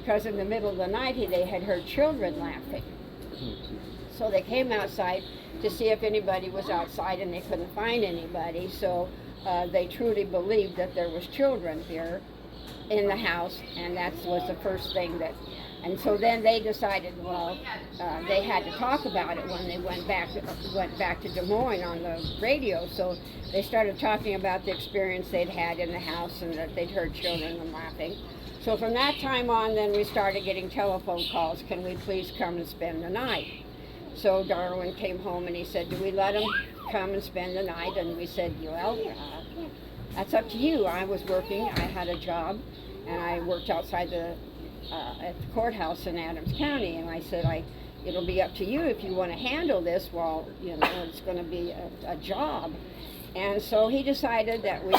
because in the middle of the night they had heard children laughing. So they came outside to see if anybody was outside, and they couldn't find anybody. So they truly believed that there was children here in the house, and that was the first thing that. And so then they decided, well, they had to talk about it when they went back to Des Moines on the radio. So they started talking about the experience they'd had in the house and that they'd heard children laughing. So from that time on, then we started getting telephone calls. Can we please come and spend the night? So Darwin came home and he said, do we let him come and spend the night? And we said, well, that's up to you. I was working. I had a job, and I worked outside at the courthouse in Adams County. And I said, it'll be up to you if you want to handle this while, it's going to be a job. And so he decided that we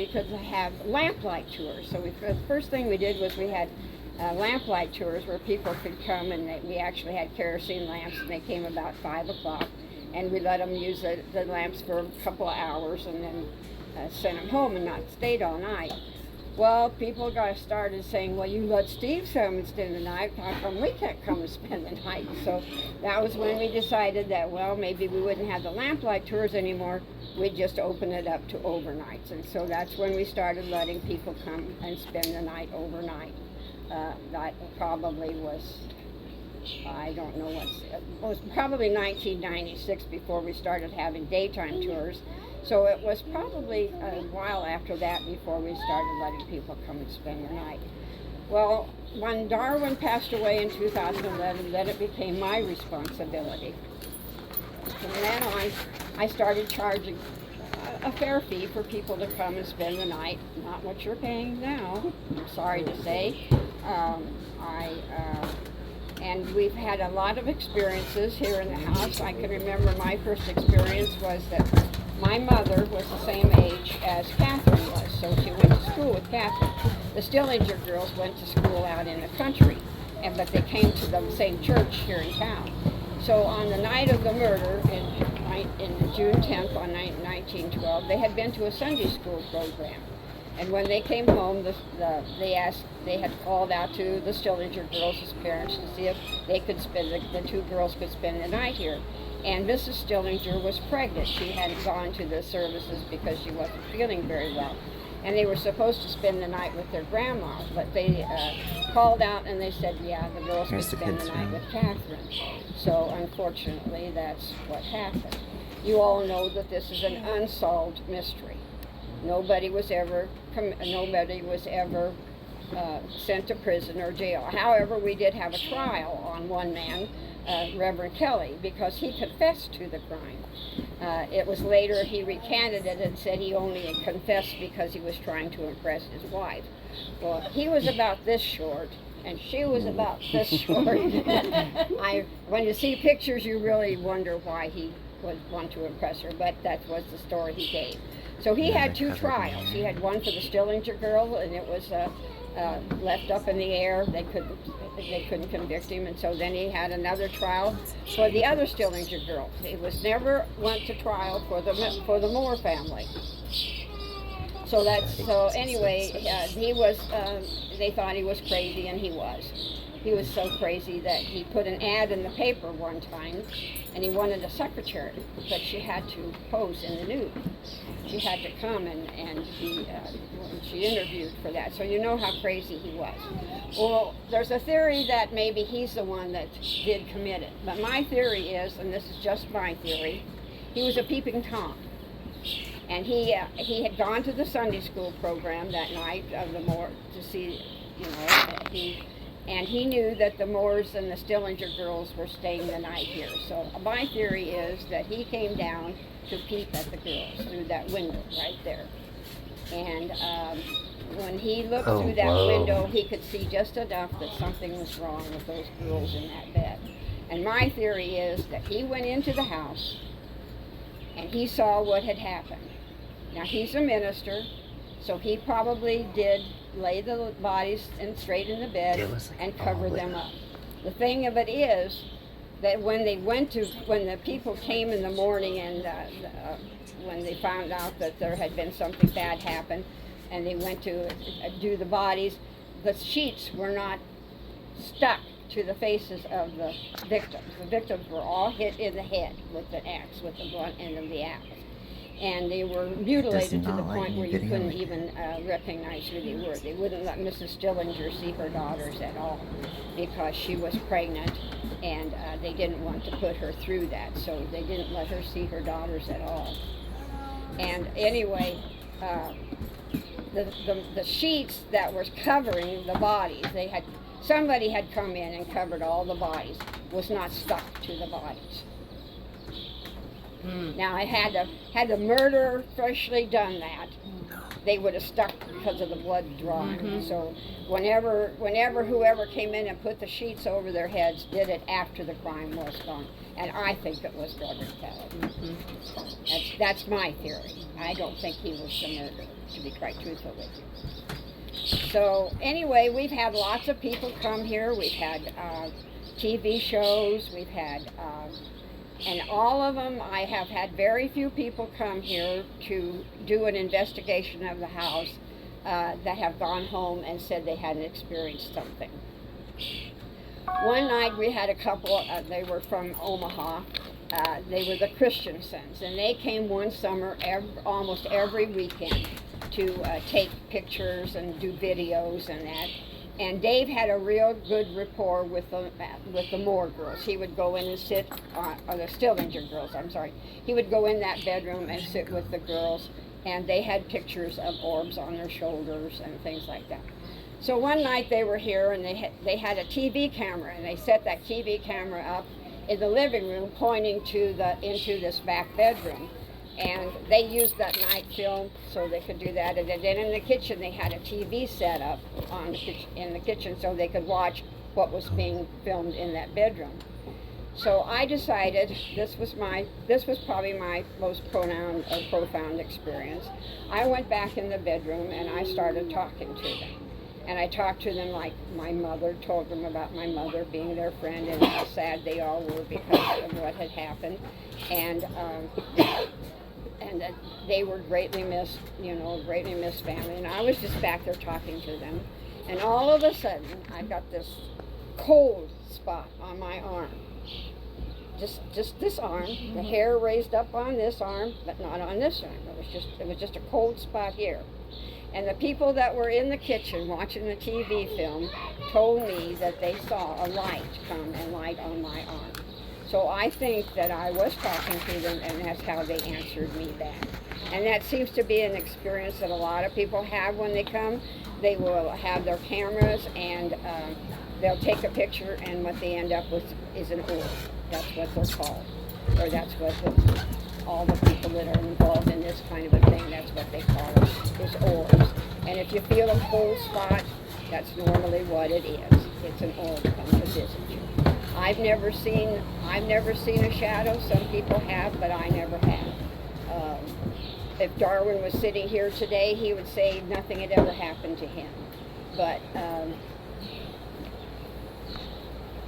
could have lamplight tours. So the first thing we did was we had lamplight tours where people could come, and we actually had kerosene lamps, and they came about 5 o'clock, and we let them use the lamps for a couple of hours and then sent them home and not stayed all night. Well, people started saying, well, you let Steve come and spend the night, how come we can't come and spend the night? So that was when we decided that, well, maybe we wouldn't have the lamplight tours anymore, we'd just open it up to overnights. And so that's when we started letting people come and spend the night overnight. That probably was, I don't know it was probably 1996 before we started having daytime tours. So it was probably a while after that before we started letting people come and spend the night. Well, when Darwin passed away in 2011, then it became my responsibility. From then on, I started charging a fair fee for people to come and spend the night. Not what you're paying now, I'm sorry to say. And we've had a lot of experiences here in the house. I can remember my first experience was that my mother was the same age as Catherine was, so she went to school with Catherine. The Stillinger girls went to school out in the country, but they came to the same church here in town. So on the night of the murder, in June 10th on 1912, they had been to a Sunday school program. And when they came home, they had called out to the Stillinger girls' parents to see if they could the two girls could spend the night here. And Mrs. Stillinger was pregnant. She hadn't gone to the services because she wasn't feeling very well. And they were supposed to spend the night with their grandma, but they called out and they said, yeah, the girls could spend the night with Catherine. So unfortunately, that's what happened. You all know that this is an unsolved mystery. Nobody was ever sent to prison or jail. However, we did have a trial on one man, Reverend Kelly, because he confessed to the crime. It was later he recanted it and said he only confessed because he was trying to impress his wife. Well, he was about this short, and she was about this short. When you see pictures, you really wonder why he would want to impress her, but that was the story he gave. So he had two trials. He had one for the Stillinger girl, and it was left up in the air. They couldn't convict him, and so then he had another trial for the other Stillinger girl. He never went to trial for the Moore family. So anyway, he was. They thought he was crazy, and he was. He was so crazy that he put an ad in the paper one time, and he wanted a secretary, but she had to pose in the nude. She had to come, and she interviewed for that. So you know how crazy he was. Well, there's a theory that maybe he's the one that did commit it. But my theory is, and this is just my theory, he was a peeping Tom. And he had gone to the Sunday school program that night of the Moore to see, and he knew that the Moores and the Stillinger girls were staying the night here. So my theory is that he came down to peep at the girls through that window right there. And when he looked through that window, he could see just enough that something was wrong with those girls in that bed. And my theory is that he went into the house and he saw what had happened. Now, he's a minister, so he probably did lay the bodies straight in the bed and cover them up. The thing of it is that when the people came in the morning and when they found out that there had been something bad happen, and they went to do the bodies, the sheets were not stuck to the faces of the victims. The victims were all hit in the head with the axe, with the blunt end of the axe. And they were mutilated to the point where you couldn't even recognize who they were. They wouldn't let Mrs. Stillinger see her daughters at all because she was pregnant, and they didn't want to put her through that, so they didn't let her see her daughters at all. And anyway, the sheets that were covering the bodies, somebody had come in and covered all the bodies, was not stuck to the bodies. Now, I had the murderer freshly done that, they would have stuck because of the blood drawing. So whenever whoever came in and put the sheets over their heads did it after the crime was done. And I think it was drug mentality. That's my theory. I don't think he was the murderer, to be quite truthful with you. So anyway, we've had lots of people come here. We've had TV shows. We've had... and all of them, I have had very few people come here to do an investigation of the house that have gone home and said they hadn't experienced something. One night we had a couple, they were from Omaha, they were the Christiansons, and they came one summer almost every weekend to take pictures and do videos and that. And Dave had a real good rapport with the Moore girls. He would go in and sit, or the Stillinger girls, I'm sorry. He would go in that bedroom and sit with the girls, and they had pictures of orbs on their shoulders and things like that. So one night they were here, and they had a TV camera, and they set that TV camera up in the living room, pointing into this back bedroom. And they used that night film so they could do that. And then in the kitchen, they had a TV set up in the kitchen so they could watch what was being filmed in that bedroom. So I decided this was probably my most profound experience. I went back in the bedroom and I started talking to them. And I talked to them like my mother, told them about my mother being their friend and how sad they all were because of what had happened. And that they were greatly missed family. And I was just back there talking to them. And all of a sudden, I got this cold spot on my arm. Just this arm. The hair raised up on this arm, but not on this arm. It was just a cold spot here. And the people that were in the kitchen watching the TV film told me that they saw a light come and light on my arm. So I think that I was talking to them, and that's how they answered me back. And that seems to be an experience that a lot of people have when they come. They will have their cameras, and they'll take a picture, and what they end up with is an orb. That's what they're called. Or that's what all the people that are involved in this kind of a thing, that's what they call it, is orbs. And if you feel a cold spot, that's normally what it is. It's an orb come to visit you. I've never seen a shadow. Some people have, but I never have. If Darwin was sitting here today, he would say nothing had ever happened to him. But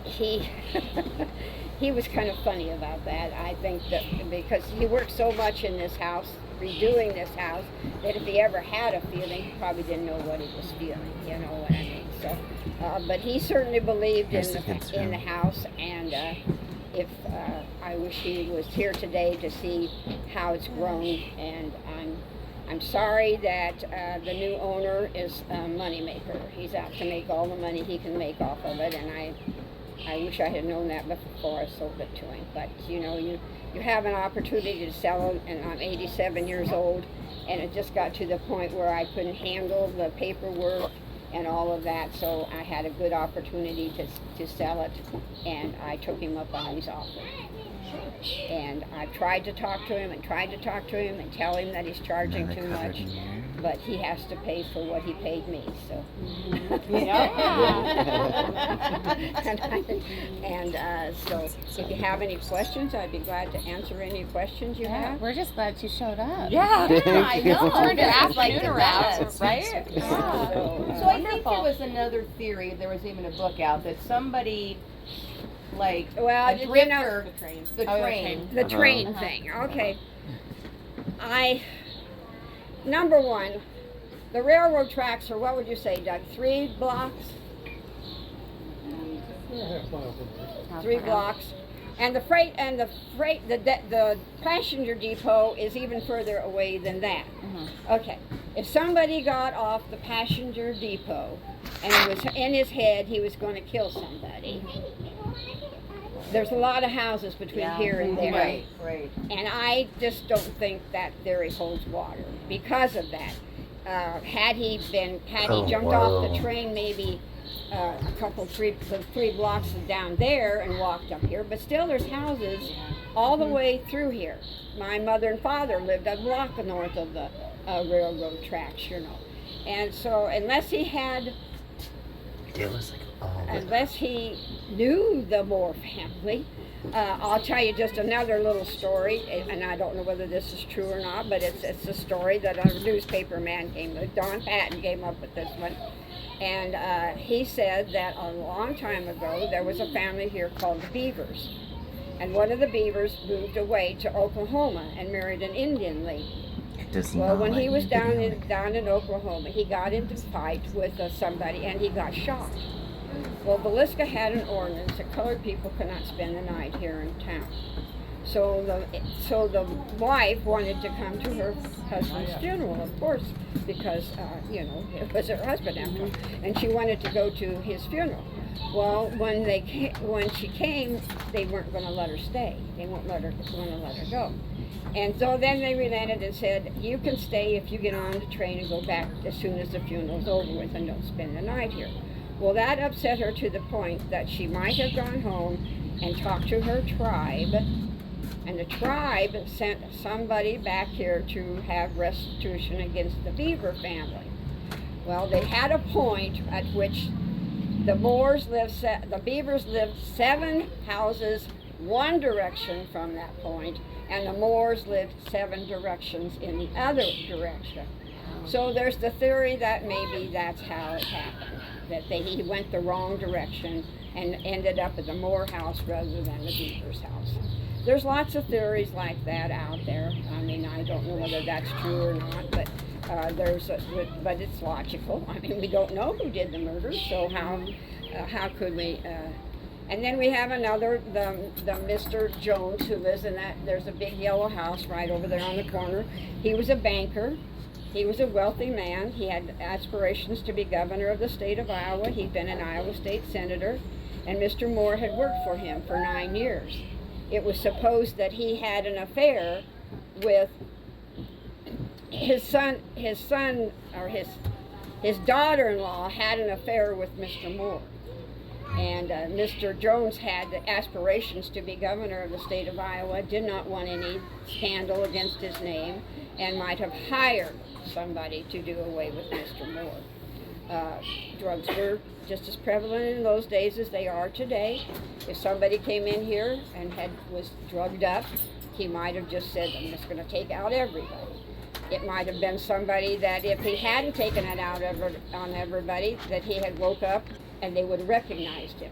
he was kind of funny about that. I think that because he worked so much in this house, redoing this house, that if he ever had a feeling, he probably didn't know what he was feeling. You know what I mean? So, but he certainly believed in the house, and if I wish he was here today to see how it's grown. And I'm sorry that the new owner is a moneymaker. He's out to make all the money he can make off of it, and I wish I had known that before I sold it to him. But you know, you have an opportunity to sell it, and I'm 87 years old, and it just got to the point where I couldn't handle the paperwork and all of that, so I had a good opportunity to sell it, and I took him up on his offer. And I've tried to talk to him and tell him that he's charging too much, but he has to pay for what he paid me, so. So if you have any questions, I'd be glad to answer any questions you have. We're just glad you showed up. Yeah, I know. Turned your afternoon around, right? Yeah. So I think there was another theory, there was even a book out, that somebody, like, a drifter, the train thing, okay. Number one, the railroad tracks are, what would you say, Doug, 3 blocks? 3 blocks. And the passenger depot is even further away than that. Okay, if somebody got off the passenger depot and it was in his head he was going to kill somebody, there's a lot of houses between here and there. Right. And I just don't think that theory holds water because of that. Had he jumped off the train maybe three blocks down there and walked up here, but still there's houses all the way through here. My mother and father lived a block north of the railroad tracks, you know. And so unless he knew the Moore family, I'll tell you just another little story, and I don't know whether this is true or not, but it's a story that a newspaper man Don Patton came up with this one. And he said that a long time ago there was a family here called the Beavers. And one of the Beavers moved away to Oklahoma and married an Indian lady. Well, when he was down in Oklahoma, he got into a fight with somebody and he got shot. Well, Villisca had an ordinance that colored people could not spend the night here in town. So the wife wanted to come to her husband's funeral, of course, because it was her husband after all, and she wanted to go to his funeral. Well, when she came, they weren't going to let her stay. They weren't going to let her go. And so then they relented and said, "You can stay if you get on the train and go back as soon as the funeral's over with, and don't spend the night here." Well, that upset her to the point that she might have gone home and talked to her tribe. And the tribe sent somebody back here to have restitution against the Beaver family. Well, they had a point at which the Beavers lived 7 houses one direction from that point, and the Moors lived 7 directions in the other direction. So there's the theory that maybe that's how it happened, that he went the wrong direction and ended up at the Moore house rather than the Beaver's house. There's lots of theories like that out there. I mean, I don't know whether that's true or not, but but it's logical. I mean, we don't know who did the murder, so how could we? And then we have another, the Mr. Jones, who lives in that. There's a big yellow house right over there on the corner. He was a banker. He was a wealthy man. He had aspirations to be governor of the state of Iowa. He'd been an Iowa state senator, and Mr. Moore had worked for him for 9 years. It was supposed that he had an affair with his daughter-in-law had an affair with Mr. Moore. And Mr. Jones had aspirations to be governor of the state of Iowa, did not want any scandal against his name, and might have hired somebody to do away with Mr. Moore. Drugs were just as prevalent in those days as they are today. If somebody came in here and was drugged up, he might have just said, "I'm just going to take out everybody." It might have been somebody that if he hadn't taken it out on everybody, that he had woke up and they would have recognized him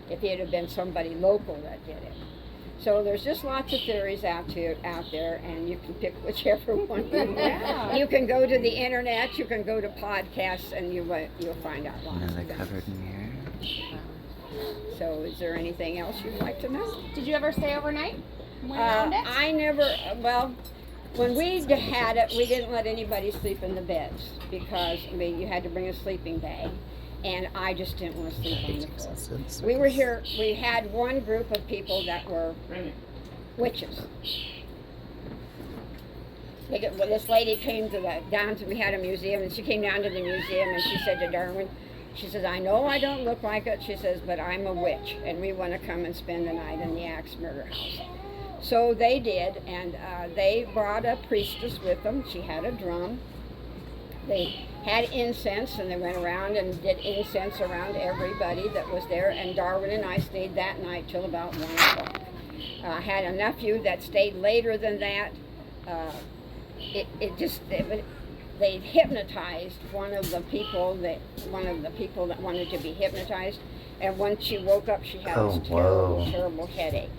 if it had been somebody local that did it. So there's just lots of theories out there, and you can pick whichever one you want. You can go to the internet, you can go to podcasts, and you'll find out lots of Another things. covered mirror. So is there anything else you'd like to know? Did you ever stay overnight? I never, when we had it, we didn't let anybody sleep in the beds because you had to bring a sleeping bag. And I just didn't want to sleep on the floor. We were here, we had one group of people that were witches. This lady came we had a museum, and she came down to the museum and she said to Darwin, she says, "I know I don't look like it," she says, "but I'm a witch and we want to come and spend the night in the Axe Murder House." So they did, and they brought a priestess with them. She had a drum. They had incense, and they went around and did incense around everybody that was there, and Darwin and I stayed that night till about 1 o'clock. I had a nephew that stayed later than that. They hypnotized one of the people that wanted to be hypnotized, and when she woke up, she had this terrible headache.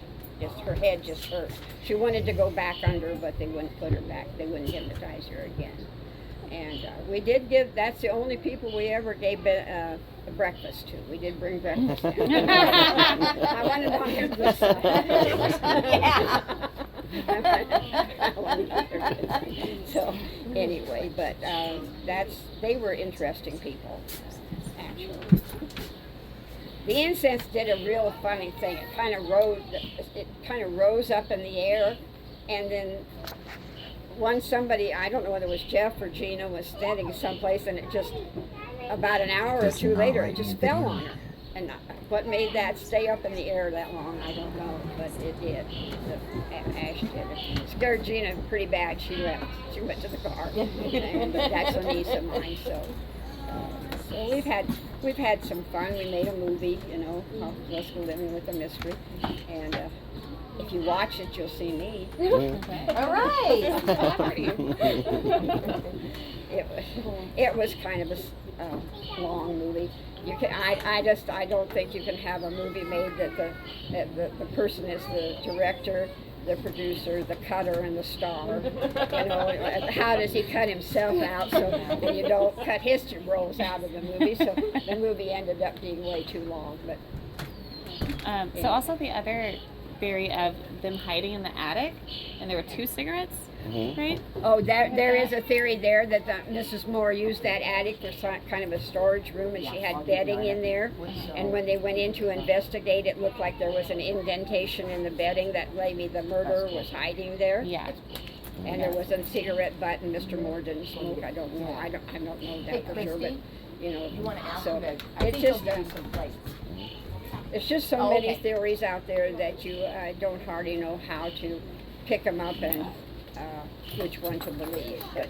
Her head just hurt. She wanted to go back under, but they wouldn't put her back. They wouldn't hypnotize her again. And we did give, that's the only people we ever gave a breakfast to. We did bring breakfast in. I wanted on their good side. So, anyway, but they were interesting people, actually. The incense did a real funny thing. It kind of rose up in the air, and then somebody, I don't know whether it was Jeff or Gina, was standing someplace, and it just, about an hour or two later, it just fell on her. And what made that stay up in the air that long, I don't know, but it did. The ash did. It scared Gina pretty bad. She left. She went to the car. And that's a niece of mine, so we've had some fun. We made a movie, Villisca Living with a Mystery, and if you watch it, you'll see me. All right. It was kind of a long movie. I don't think you can have a movie made that the person is the director, the producer, the cutter, and the star. How does he cut himself out so that you don't cut his roles out of the movie? So the movie ended up being way too long. But so also the other theory of them hiding in the attic, and there were 2 cigarettes, right? Oh, there is a theory there that Mrs. Moore used that attic for kind of a storage room, and she had bedding in there. And when they went in to investigate, it looked like there was an indentation in the bedding that maybe the murderer was hiding there. Yeah. And there was a cigarette butt, and Mr. Moore didn't smoke. I don't know. I don't know that for sure, but you want to ask so them it's just it's just so many theories out there that you don't hardly know how to pick them up and which one to believe. But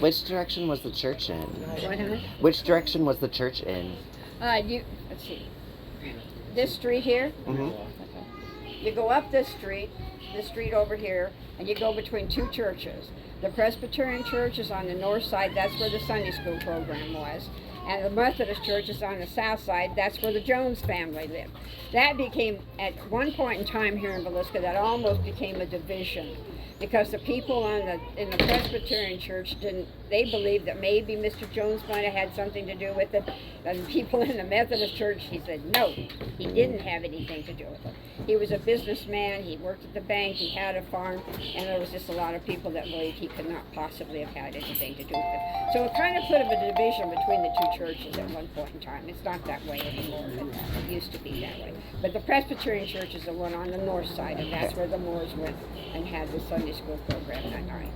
which direction was the church in? what, Which direction was the church in? let's see. This street here. You go up this street over here, and you go between 2 churches. The Presbyterian church is on the north side. That's where the Sunday school program was. And the Methodist church is on the south side. That's where the Jones family lived. That became, at one point in time here in Villisca, that almost became a division, because the people in the Presbyterian church they believed that maybe Mr. Jones might have had something to do with it. And people in the Methodist church, he said, no, he didn't have anything to do with it. He was a businessman, he worked at the bank, he had a farm, and there was just a lot of people that believed he could not possibly have had anything to do with it. So it kind of put up a division between the 2 churches at one point in time. It's not that way anymore, but it used to be that way. But the Presbyterian church is the one on the north side, and that's where the Moores went and had the Sunday school program that night.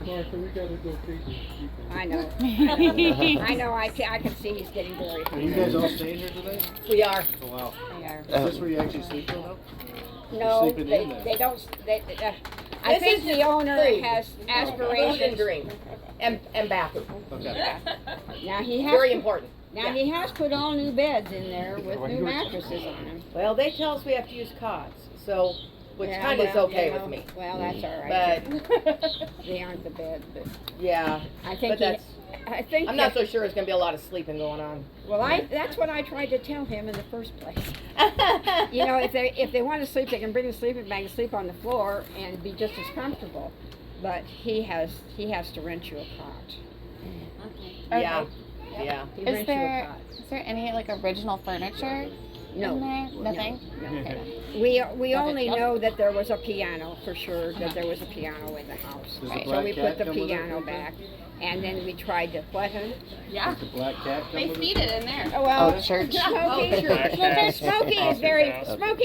Martha, we gotta go feed these people. I know. I know. I can see he's getting very Are you guys all staying here today? We are. Oh, wow. They are. Is this where you actually sleep though? No, sleeping in there. they don't. I think the owner has Food and aspirations. drink. And bathroom. Okay. Now he has. Very important. Now he has put all new beds in there with new mattresses on them. Well, they tell us we have to use cots, so which Yeah, kind of is well, okay well, with me. Well, that's all right. But They aren't the bed, but yeah, I think I think I'm not so sure it's gonna be a lot of sleeping going on. Well, that's what I tried to tell him in the first place. If they want to sleep, they can bring a sleeping bag and sleep on the floor and be just as comfortable. But he has to rent you a cot. Yeah, yeah. He Is rents you a there cot. any like original furniture No. in there? Nothing? No. Okay. We only know that there was a piano for sure. That there was a piano in the house. Does the Right. So black we cat put the come with it? piano back, and then we tried to Yeah. Does the black cat come They with feed it in there. Oh, well, Oh, church. Smokey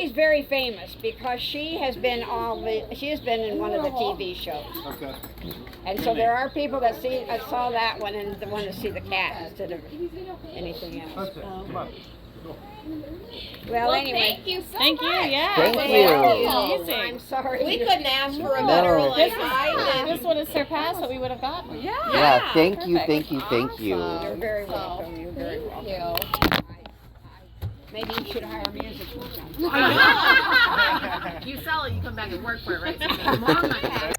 is very famous because she has been in one of the TV shows. Okay. And so there are people that saw that one and the one to see the cat instead of anything else. Okay. Come on. Well, anyway. Thank you so much. Yeah. Thank you. Amazing. I'm sorry. We couldn't ask for a No. better This, night. this would have surpassed what we would have gotten. Yeah, thank you. You're very welcome. You're very welcome. Maybe you should hire me as a teacher. You sell it, you come back and work for it, right? So you make more money.